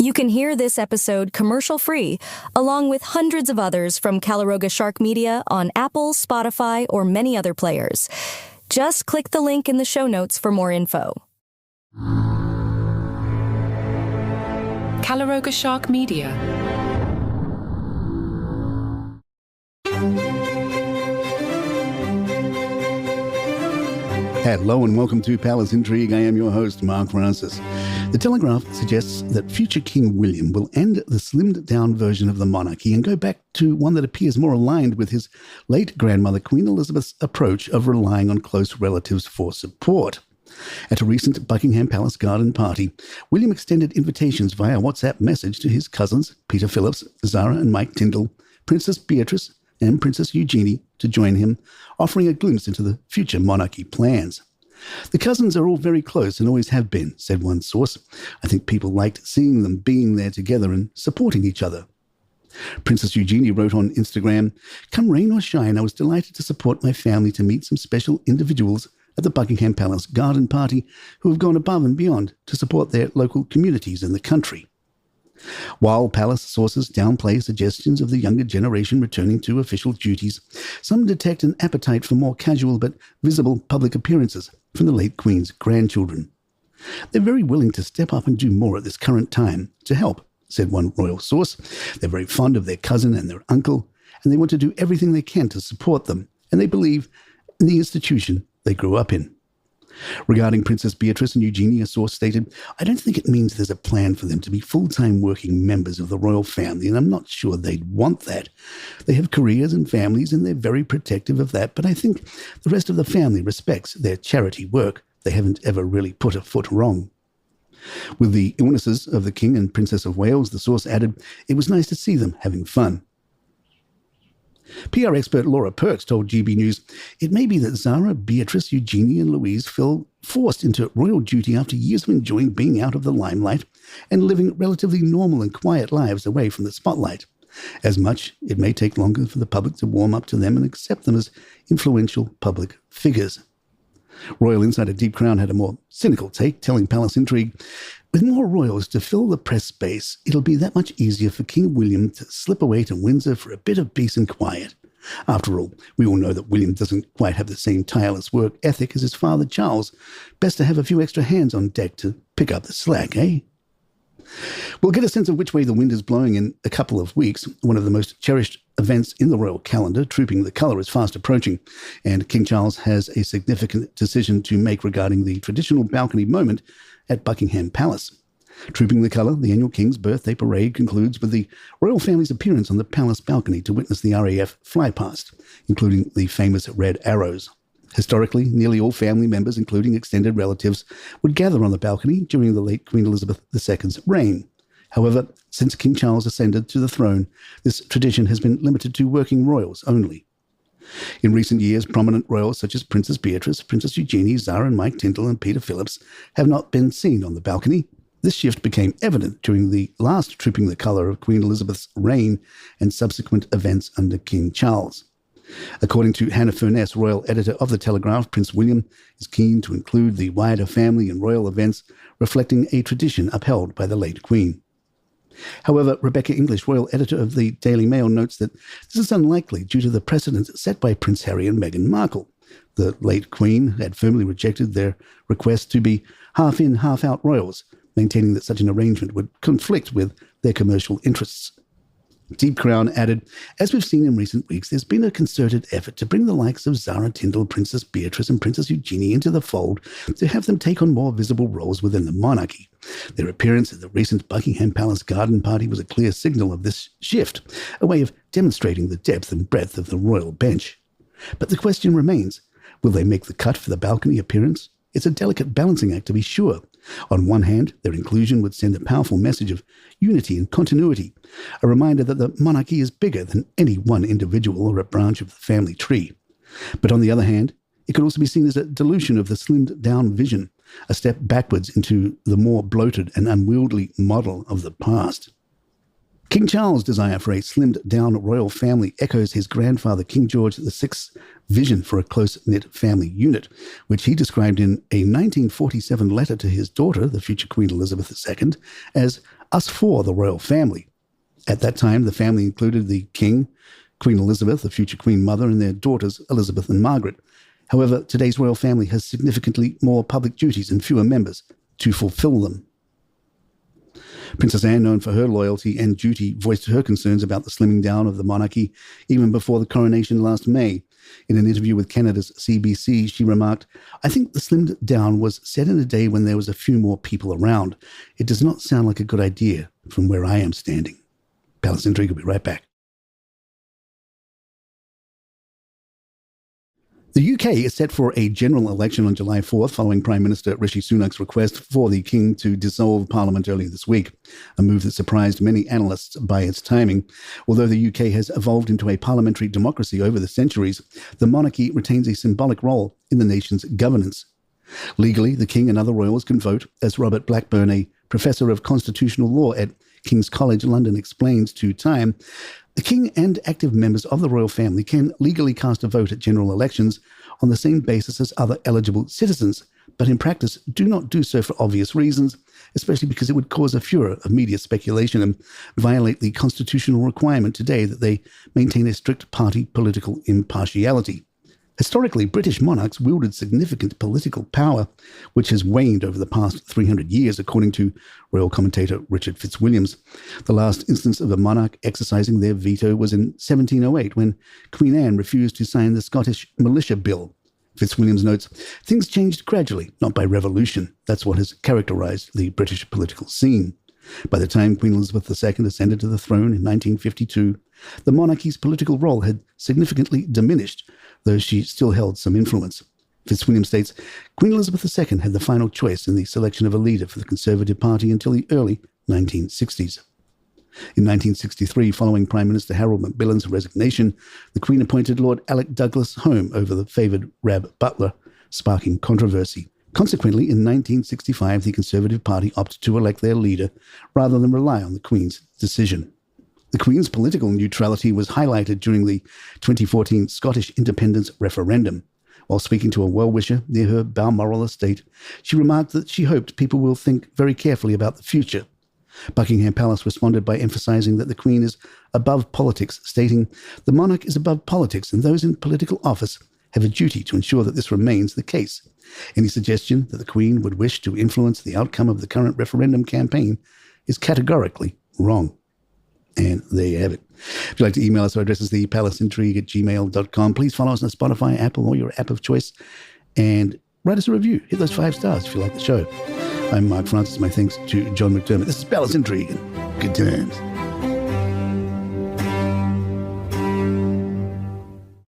You can hear this episode commercial-free, along with hundreds of others from Calaroga Shark Media on Apple, Spotify, or many other players. Just click the link in the show notes for more info. Calaroga Shark Media. Hello and welcome to Palace Intrigue. I am your host, Mark Francis. The Telegraph suggests that future King William will end the slimmed-down version of the monarchy and go back to one that appears more aligned with his late grandmother, Queen Elizabeth's approach of relying on close relatives for support. At a recent Buckingham Palace garden party, William extended invitations via WhatsApp message to his cousins, Peter Phillips, Zara and Mike Tyndall, Princess Beatrice and Princess Eugenie to join him, offering a glimpse into the future monarchy plans. The cousins are all very close and always have been, said one source. I think people liked seeing them being there together and supporting each other. Princess Eugenie wrote on Instagram, "Come rain or shine, I was delighted to support my family to meet some special individuals at the Buckingham Palace garden party who have gone above and beyond to support their local communities in the country." While palace sources downplay suggestions of the younger generation returning to official duties, some detect an appetite for more casual but visible public appearances from the late Queen's grandchildren. "They're very willing to step up and do more at this current time to help," said one royal source. "They're very fond of their cousin and their uncle, and they want to do everything they can to support them, and they believe in the institution they grew up in." Regarding Princess Beatrice and Eugenie, a source stated, "I don't think it means there's a plan for them to be full-time working members of the royal family, and I'm not sure they'd want that. They have careers and families, and they're very protective of that, but I think the rest of the family respects their charity work. They haven't ever really put a foot wrong." With the illnesses of the King and Princess of Wales, the source added, "It was nice to see them having fun." PR expert Laura Perks told GB News, "It may be that Zara, Beatrice, Eugenie and Louise feel forced into royal duty after years of enjoying being out of the limelight and living relatively normal and quiet lives away from the spotlight. As much, it may take longer for the public to warm up to them and accept them as influential public figures." Royal insider Deep Crown had a more cynical take, telling Palace Intrigue, "With more royals to fill the press space, it'll be that much easier for King William to slip away to Windsor for a bit of peace and quiet. After all, we all know that William doesn't quite have the same tireless work ethic as his father Charles. Best to have a few extra hands on deck to pick up the slack, eh?" We'll get a sense of which way the wind is blowing in a couple of weeks. One of the most cherished events in the royal calendar, Trooping the Colour, is fast approaching, and King Charles has a significant decision to make regarding the traditional balcony moment at Buckingham Palace. Trooping the Colour, the annual King's birthday parade, concludes with the royal family's appearance on the palace balcony to witness the RAF fly past, including the famous red arrows. Historically, nearly all family members, including extended relatives, would gather on the balcony during the late Queen Elizabeth II's reign. However, since King Charles ascended to the throne, this tradition has been limited to working royals only. In recent years, prominent royals such as Princess Beatrice, Princess Eugenie, Zara and Mike Tyndall and Peter Phillips have not been seen on the balcony. This shift became evident during the last Trooping the Colour of Queen Elizabeth's reign and subsequent events under King Charles. According to Hannah Furness, royal editor of The Telegraph, Prince William is keen to include the wider family in royal events, reflecting a tradition upheld by the late Queen. However, Rebecca English, royal editor of the Daily Mail, notes that this is unlikely due to the precedent set by Prince Harry and Meghan Markle. The late Queen had firmly rejected their request to be half-in, half-out royals, maintaining that such an arrangement would conflict with their commercial interests. Deep Crown added, "As we've seen in recent weeks, there's been a concerted effort to bring the likes of Zara Tyndall, Princess Beatrice and Princess Eugenie into the fold to have them take on more visible roles within the monarchy. Their appearance at the recent Buckingham Palace garden party was a clear signal of this shift, a way of demonstrating the depth and breadth of the royal bench. But the question remains, will they make the cut for the balcony appearance? It's a delicate balancing act, to be sure. On one hand, their inclusion would send a powerful message of unity and continuity, a reminder that the monarchy is bigger than any one individual or a branch of the family tree. But on the other hand, it could also be seen as a dilution of the slimmed-down vision, a step backwards into the more bloated and unwieldy model of the past. King Charles' desire for a slimmed-down royal family echoes his grandfather King George VI's vision for a close-knit family unit, which he described in a 1947 letter to his daughter, the future Queen Elizabeth II, as Us for the royal family. At that time, the family included the king, Queen Elizabeth, the future Queen Mother, and their daughters, Elizabeth and Margaret. However, today's royal family has significantly more public duties and fewer members to fulfill them. Princess Anne, known for her loyalty and duty, voiced her concerns about the slimming down of the monarchy even before the coronation last May. In an interview with Canada's CBC, she remarked, "I think the slimmed down was said in a day when there was a few more people around. It does not sound like a good idea from where I am standing." Palace Intrigue will be right back. The UK is set for a general election on July 4th, following Prime Minister Rishi Sunak's request for the King to dissolve Parliament earlier this week, a move that surprised many analysts by its timing. Although the UK has evolved into a parliamentary democracy over the centuries, the monarchy retains a symbolic role in the nation's governance. Legally, the King and other royals can vote, as Robert Blackburn, a professor of constitutional law at King's College London, explains to Time. The King and active members of the royal family can legally cast a vote at general elections on the same basis as other eligible citizens, but in practice do not do so for obvious reasons, especially because it would cause a furor of media speculation and violate the constitutional requirement today that they maintain a strict party political impartiality. Historically, British monarchs wielded significant political power, which has waned over the past 300 years, according to royal commentator Richard Fitzwilliams. The last instance of a monarch exercising their veto was in 1708, when Queen Anne refused to sign the Scottish Militia Bill. Fitzwilliams notes, "Things changed gradually, not by revolution. That's what has characterized the British political scene." By the time Queen Elizabeth II ascended to the throne in 1952, the monarchy's political role had significantly diminished, though she still held some influence. Fitzwilliam states, Queen Elizabeth II had the final choice in the selection of a leader for the Conservative Party until the early 1960s. In 1963, following Prime Minister Harold Macmillan's resignation, the Queen appointed Lord Alec Douglas home over the favoured Rab Butler, sparking controversy. Consequently, in 1965, the Conservative Party opted to elect their leader rather than rely on the Queen's decision. The Queen's political neutrality was highlighted during the 2014 Scottish independence referendum. While speaking to a well-wisher near her Balmoral estate, she remarked that she hoped people will think very carefully about the future. Buckingham Palace responded by emphasising that the Queen is above politics, stating, "The monarch is above politics, and those in political office have a duty to ensure that this remains the case. Any suggestion that the Queen would wish to influence the outcome of the current referendum campaign is categorically wrong." And there you have it. If you'd like to email us, our address is thepalaceintrigue@gmail.com. Please follow us on Spotify, Apple, or your app of choice, and write us a review. Hit those 5 stars if you like the show. I'm Mark Francis. My thanks to John McDermott. This is Palace Intrigue. Good times.